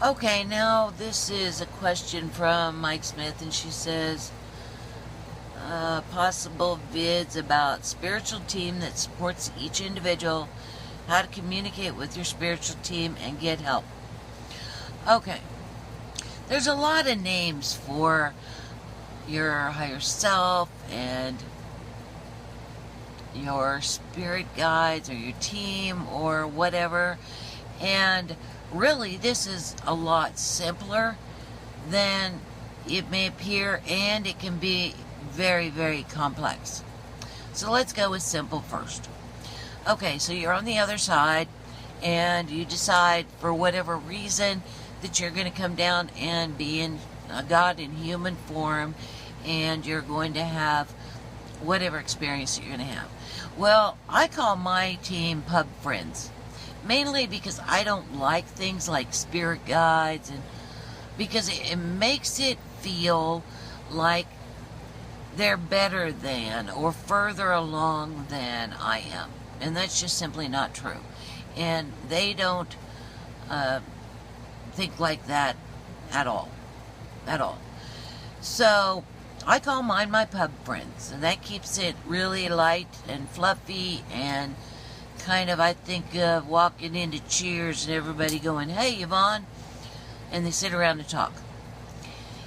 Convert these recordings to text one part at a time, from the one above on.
Okay, now this is a question from Mike Smith, and she says, possible vids about spiritual team that supports each individual, how to communicate with your spiritual team and get help. Okay, there's a lot of names for your higher self and your spirit guides or your team or whatever, and really this is a lot simpler than it may appear, and it can be very, very complex. So let's go with simple first. Okay, so you're on the other side and you decide for whatever reason that you're going to come down and be in God in human form, and you're going to have whatever experience you're going to have. Well, I call my team pub friends, mainly because I don't like things like spirit guides, and because it makes it feel like they're better than or further along than I am, and that's just simply not true. And they don't think like that at all. So I call mine my pub friends, and that keeps it really light and fluffy, and kind of, I think of walking into Cheers and everybody going, "Hey, Yvonne," and they sit around and talk.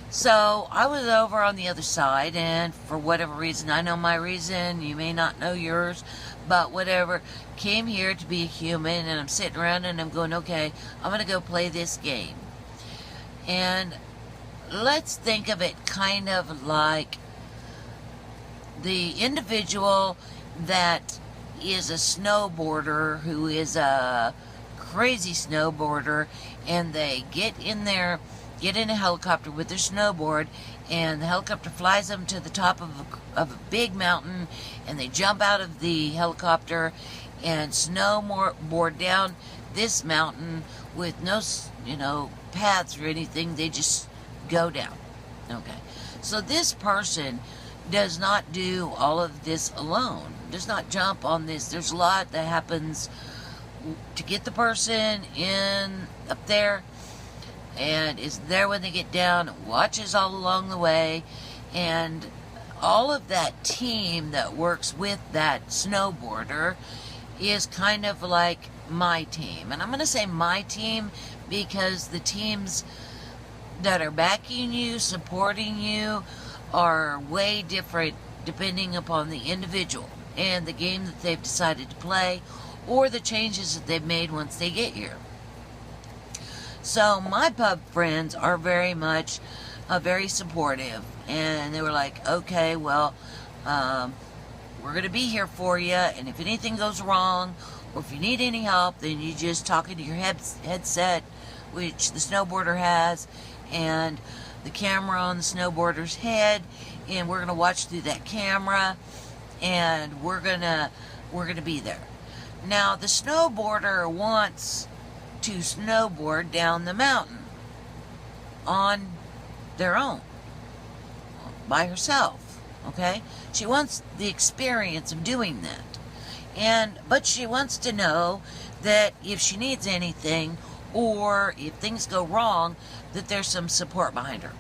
So I was over on the other side, and for whatever reason, I know my reason, you may not know yours, but whatever, came here to be a human, and I'm sitting around and I'm going, okay, I'm going to go play this game. And let's think of it kind of like the individual that is a snowboarder who is a crazy snowboarder, and they get in a helicopter with their snowboard, and the helicopter flies them to the top of a big mountain, and they jump out of the helicopter and snowboard down this mountain with no paths or anything. They just go down. Okay, so this person does not do all of this alone, does not jump on this. There's a lot that happens to get the person in up there, and is there when they get down, watches all along the way, and all of that team that works with that snowboarder is kind of like my team. And I'm going to say my team because the teams that are backing you, supporting you, are way different depending upon the individual and the game that they've decided to play, or the changes that they've made once they get here. So my pub friends are very much very supportive, and they were like, okay, well, we're going to be here for you, and if anything goes wrong, or if you need any help, then you just talk into your headset, which the snowboarder has, and the camera on the snowboarder's head, and we're going to watch through that camera, and we're going to be there. Now, the snowboarder wants to snowboard down the mountain on their own, by herself, okay? She wants the experience of doing that. But she wants to know that if she needs anything, or if things go wrong, that there's some support behind her.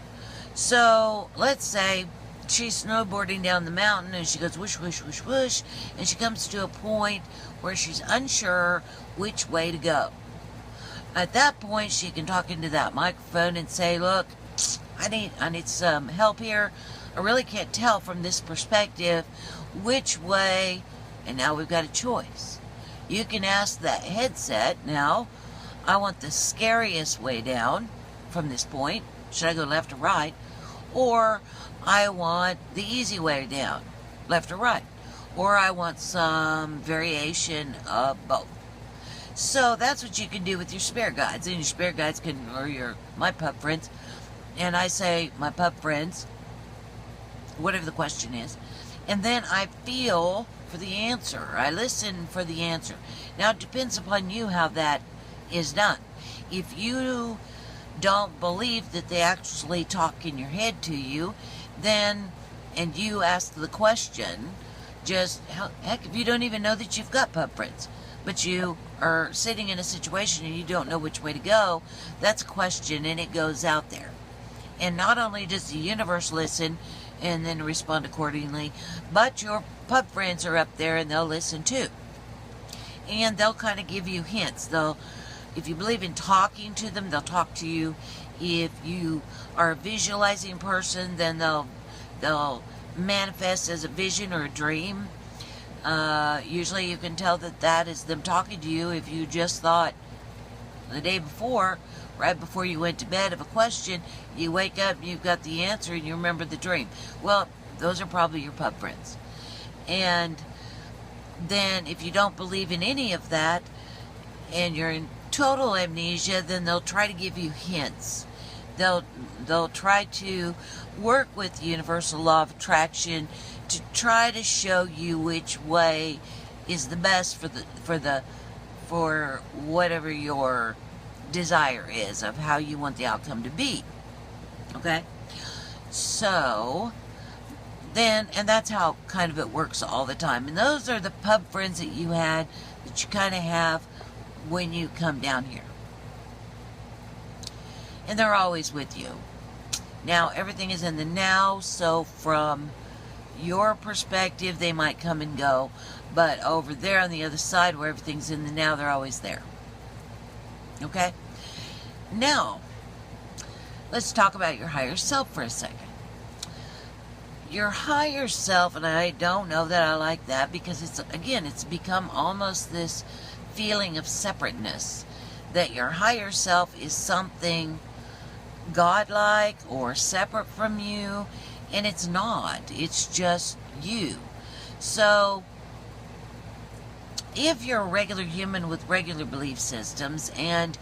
So let's say she's snowboarding down the mountain, and she goes whoosh, whoosh, whoosh, whoosh, and she comes to a point where she's unsure which way to go. At that point, she can talk into that microphone and say, look, I need some help here. I really can't tell from this perspective which way, and now we've got a choice. You can ask that headset, now, I want the scariest way down from this point. Should I go left or right? Or I want the easy way down, left or right. Or I want some variation of both. So that's what you can do with your spirit guides. And your spirit guides or my pub friends. And I say, my pub friends, whatever the question is. And then I feel for the answer. I listen for the answer. Now it depends upon you how that is done. If you don't believe that they actually talk in your head to you, then, and you ask the question, just, heck, if you don't even know that you've got pub friends, but you are sitting in a situation and you don't know which way to go, that's a question, and it goes out there. And not only does the universe listen and then respond accordingly, but your pub friends are up there and they'll listen too. And they'll kind of give you hints. If you believe in talking to them, they'll talk to you. If you are a visualizing person, then they'll manifest as a vision or a dream. Usually you can tell that is them talking to you if you just thought the day before, right before you went to bed, of a question, you wake up, you've got the answer, and you remember the dream. Well, those are probably your pub friends. And then if you don't believe in any of that, and you're in total amnesia, then they'll try to give you hints. They'll try to work with the universal law of attraction to try to show you which way is the best for whatever your desire is of how you want the outcome to be. Okay? So then, and that's how kind of it works all the time. And those are the pub friends that you had, that you kind of have when you come down here. And they're always with you. Now, everything is in the now, so from your perspective, they might come and go. But over there on the other side, where everything's in the now, they're always there. Okay? Now, let's talk about your higher self for a second. Your higher self, and I don't know that I like that, because it's become almost this feeling of separateness, that your higher self is something godlike or separate from you, and it's not. It's just you. So if you're a regular human with regular belief systems and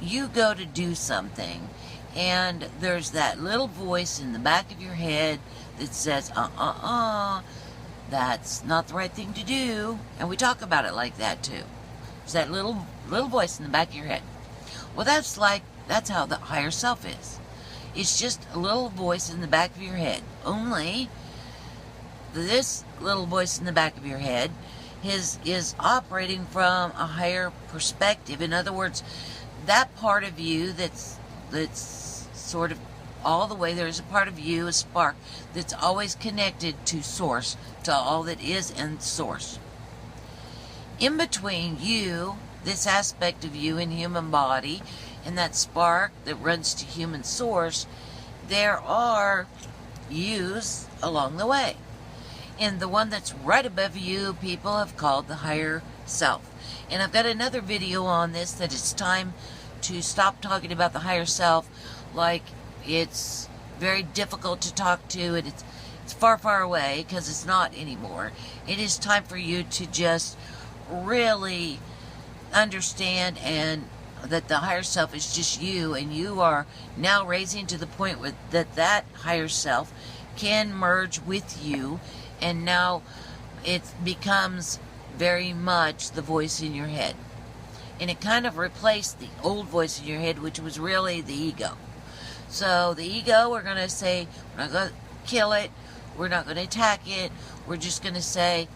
you go to do something and there's that little voice in the back of your head that says, that's not the right thing to do, and we talk about it like that too. There's that little voice in the back of your head. Well, that's how the higher self is. It's just a little voice in the back of your head. Only this little voice in the back of your head is operating from a higher perspective. In other words, that part of you that's sort of all the way, there's a part of you, a spark, that's always connected to source, to all that is and source. In between you, this aspect of you in human body, and that spark that runs to human source, there are yous along the way. And the one that's right above you, people have called the higher self. And I've got another video on this, that it's time to stop talking about the higher self like it's very difficult to talk to, and it's far, far away, because it's not anymore. It is time for you to just really understand and that the higher self is just you, and you are now raising to the point where that higher self can merge with you, and now it becomes very much the voice in your head. And it kind of replaced the old voice in your head, which was really the ego. So the ego, we're going to say, we're not going to kill it, we're not going to attack it, we're just going to say,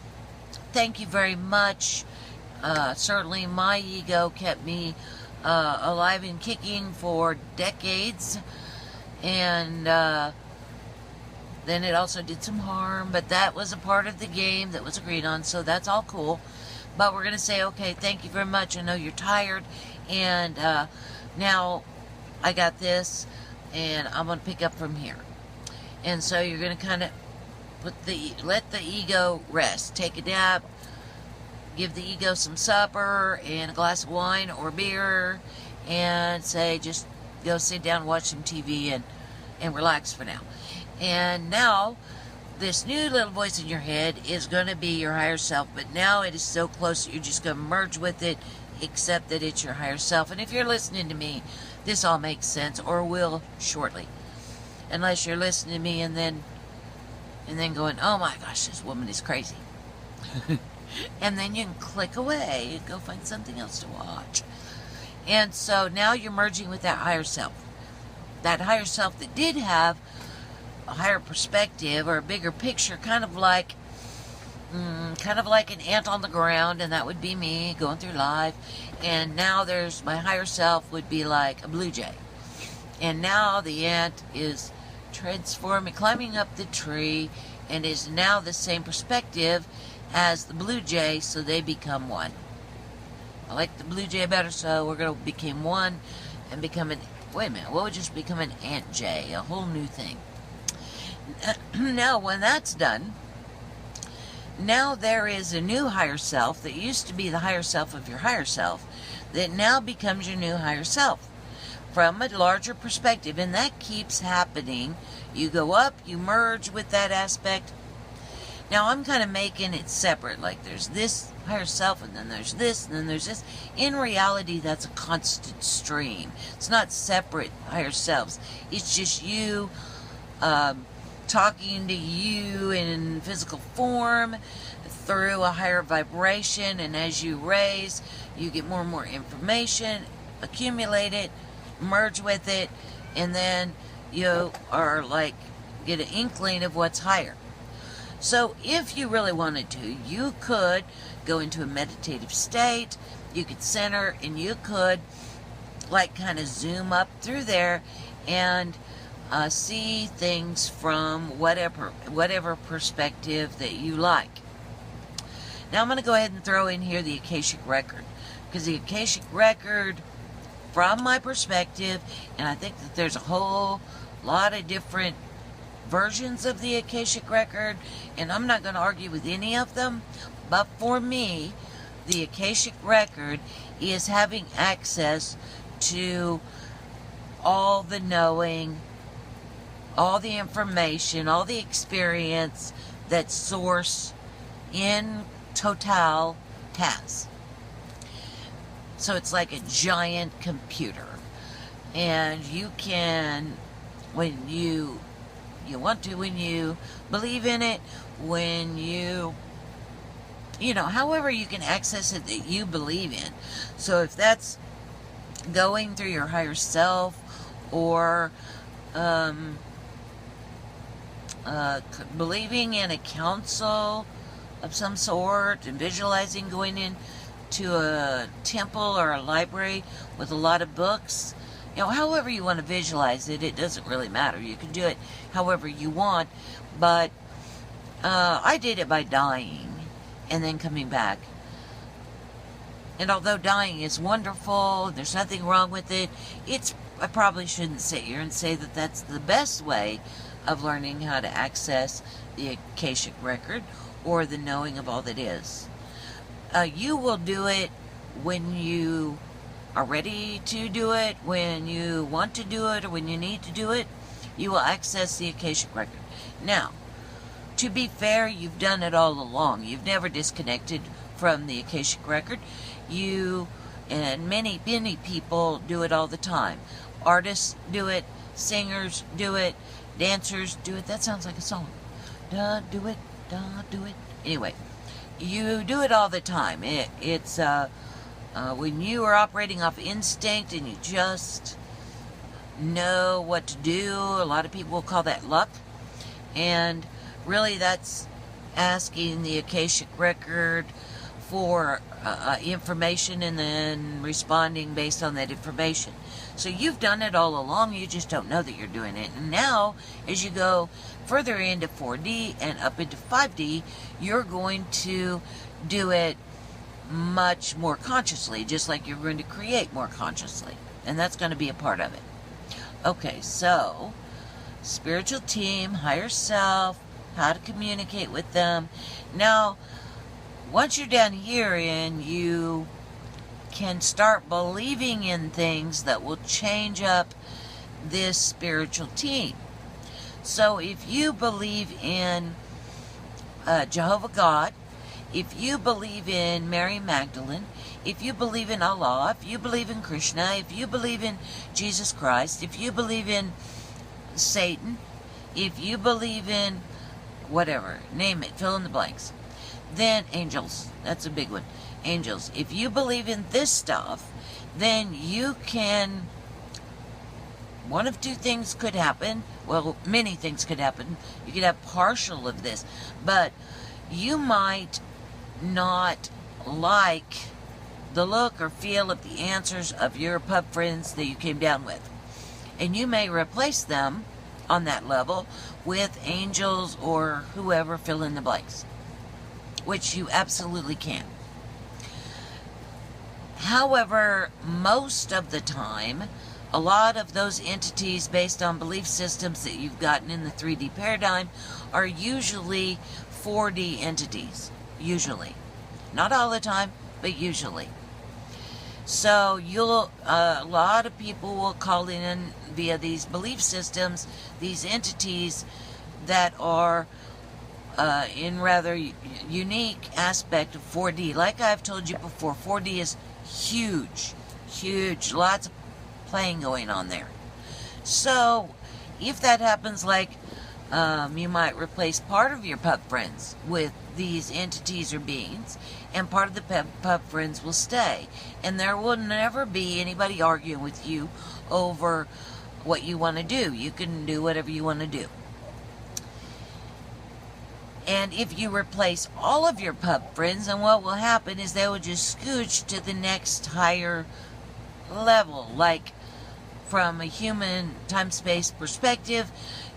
thank you very much. Certainly my ego kept me alive and kicking for decades, and then it also did some harm, but that was a part of the game that was agreed on, so that's all cool. But we're going to say, okay, thank you very much, I know you're tired, and now I got this, and I'm going to pick up from here. And so you're going to kind of let the ego rest, take a dab, give the ego some supper and a glass of wine or beer, and say, just go sit down and watch some TV and relax for now. And now this new little voice in your head is going to be your higher self, but now it is so close that you're just going to merge with it, accept that it's your higher self. And if you're listening to me, this all makes sense, or will shortly, unless you're listening to me and then going, oh my gosh, this woman is crazy. And then you can click away and go find something else to watch. And so now you're merging with that higher self. That higher self that did have a higher perspective or a bigger picture, kind of like kind of like an ant on the ground, and that would be me going through life. And now there's my higher self would be like a blue jay. And now the ant is transforming, climbing up the tree, and is now the same perspective as the blue jay, so they become one. I like the blue jay better, so we're going to become one and become an, wait a minute, what would just become an ant jay, a whole new thing. Now, when that's done, now there is a new higher self that used to be the higher self of your higher self that now becomes your new higher self from a larger perspective, and that keeps happening. You go up, you merge with that aspect. Now I'm kind of making it separate, like there's this higher self and then there's this and then there's this. In reality, that's a constant stream. It's not separate higher selves. It's just you talking to you in physical form through a higher vibration, and as you raise, you get more and more information, accumulate it, merge with it, and then you are like get an inkling of what's higher. So if you really wanted to, you could go into a meditative state, you could center, and you could like kind of zoom up through there and see things from whatever perspective that you like. Now I'm going to go ahead and throw in here the Akashic record, because the Akashic record, from my perspective, and I think that there's a whole lot of different versions of the Akashic record, and I'm not going to argue with any of them, but for me, the Akashic record is having access to all the knowing, all the information, all the experience that Source in total has. So it's like a giant computer, and you can, when you want to, when you believe in it, when you know, however you can access it that you believe in. So if that's going through your higher self, or believing in a council of some sort, and visualizing going in to a temple or a library with a lot of books, you know, however you want to visualize it, it doesn't really matter. You can do it however you want, but I did it by dying and then coming back. And although dying is wonderful, there's nothing wrong with it, I probably shouldn't sit here and say that that's the best way of learning how to access the Akashic record or the knowing of all that is. You will do it when you are ready to do it, when you want to do it, or when you need to do it. You will access the Akashic record. Now, to be fair, you've done it all along. You've never disconnected from the Akashic record. You and many people do it all the time. Artists do it, singers do it, dancers do it. That sounds like a song. Da do it, da do it. Anyway, you do it all the time. It's when you are operating off instinct and you just know what to do. A lot of people will call that luck, and really that's asking the Akashic record for information and then responding based on that information. So you've done it all along, you just don't know that you're doing it. And now, as you go further into 4D and up into 5D, you're going to do it much more consciously, just like you're going to create more consciously. And that's going to be a part of it. Okay, so spiritual team, higher self, how to communicate with them. Now, once you're down here and you can start believing in things that will change up this spiritual team. So if you believe in Jehovah God, if you believe in Mary Magdalene, if you believe in Allah, if you believe in Krishna, if you believe in Jesus Christ, if you believe in Satan, if you believe in whatever, name it, fill in the blanks. Then angels, that's a big one. Angels. If you believe in this stuff, then you can, one of two things could happen. Well, many things could happen. You could have partial of this, but you might not like the look or feel of the answers of your pub friends that you came down with. And you may replace them on that level with angels or whoever, fill in the blanks, which you absolutely can. However, most of the time, a lot of those entities based on belief systems that you've gotten in the 3D paradigm are usually 4D entities. Usually. Not all the time, but usually. So a lot of people will call in via these belief systems, these entities that are in rather unique aspect of 4D. Like I've told you before, 4D is huge, huge, lots of playing going on there. So if that happens, like you might replace part of your pub friends with these entities or beings, and part of the pub friends will stay, and there will never be anybody arguing with you over what you want to do. You can do whatever you want to do. And if you replace all of your pub friends, then what will happen is they will just scooch to the next higher level. Like from a human time-space perspective,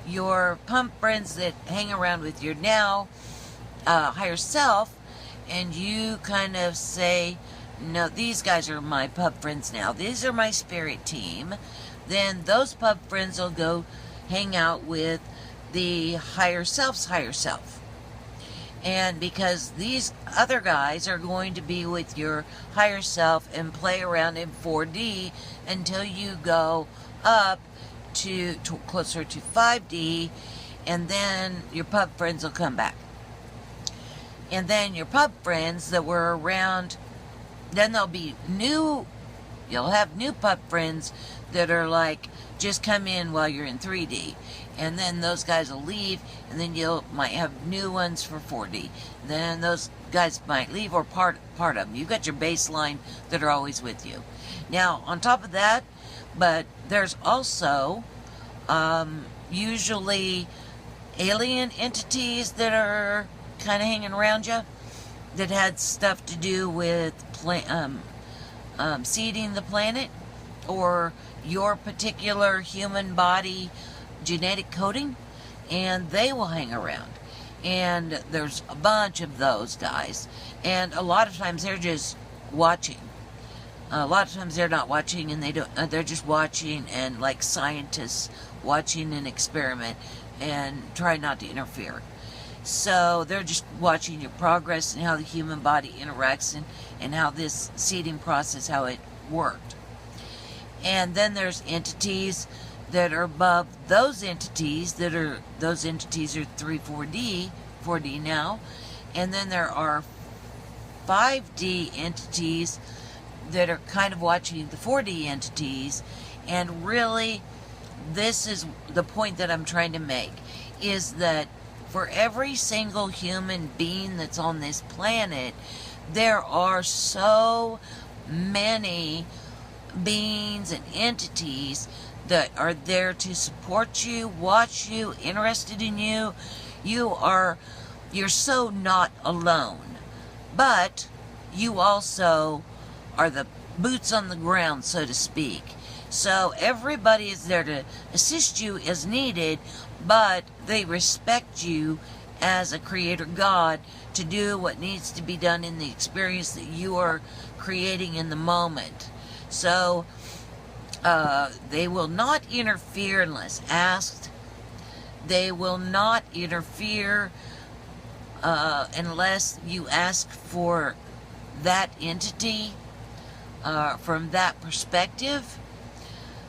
your pub friends that hang around with your now higher self, and you kind of say, no, these guys are my pub friends now. These are my spirit team. Then those pub friends will go hang out with the higher self's higher self. And because these other guys are going to be with your higher self and play around in 4D until you go up to closer to 5D, and then your pub friends will come back. And then your pub friends that were around, then there'll be you'll have new pub friends that are like, just come in while you're in 3D. And then those guys will leave, and then you might have new ones for 4D. Then those guys might leave, or part of them. You've got your baseline that are always with you. Now, on top of that, but there's also usually alien entities that are kind of hanging around you that had stuff to do with seeding the planet or your particular human body genetic coding, and they will hang around. And there's a bunch of those guys, and a lot of times they're just watching. A lot of times they're not watching, and they're just watching, and like scientists watching an experiment and trying not to interfere. So they're just watching your progress and how the human body interacts and how this seeding process, how it worked. And then there's entities that are above those entities those entities are 4D now. And then there are 5D entities that are kind of watching the 4D entities. And really, this is the point that I'm trying to make, is that for every single human being that's on this planet, there are so many beings and entities that are there to support you, watch you, interested in you. You're so not alone. But you also are the boots on the ground, so to speak. So everybody is there to assist you as needed, but they respect you as a creator God to do what needs to be done in the experience that you are creating in the moment. So they will not interfere unless asked. They will not interfere unless you ask for that entity from that perspective.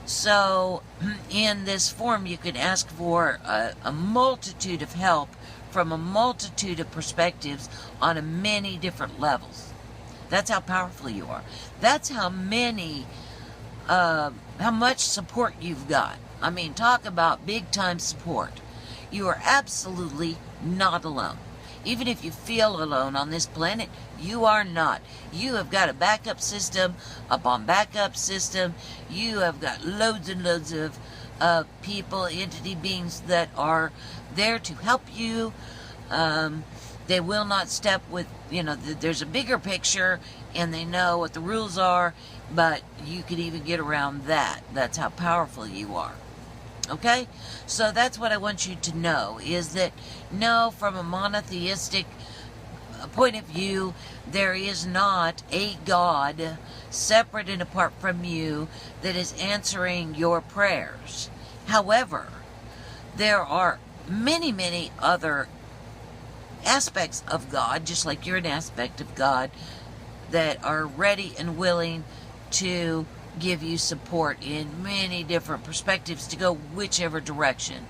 So in this form, you can ask for a multitude of help from a multitude of perspectives on many different levels. That's how powerful you are. That's how much support you've got. I mean, talk about big time support. You are absolutely not alone. Even if you feel alone on this planet, you are not. You have got a backup system upon backup system. You have got loads and loads of people, entity beings that are there to help you. They will not step with, there's a bigger picture and they know what the rules are, but you can even get around that. That's how powerful you are. Okay? So that's what I want you to know, is that no, from a monotheistic point of view, there is not a God separate and apart from you that is answering your prayers. However, there are many, many other aspects of God, just like you're an aspect of God, that are ready and willing to give you support in many different perspectives to go whichever direction.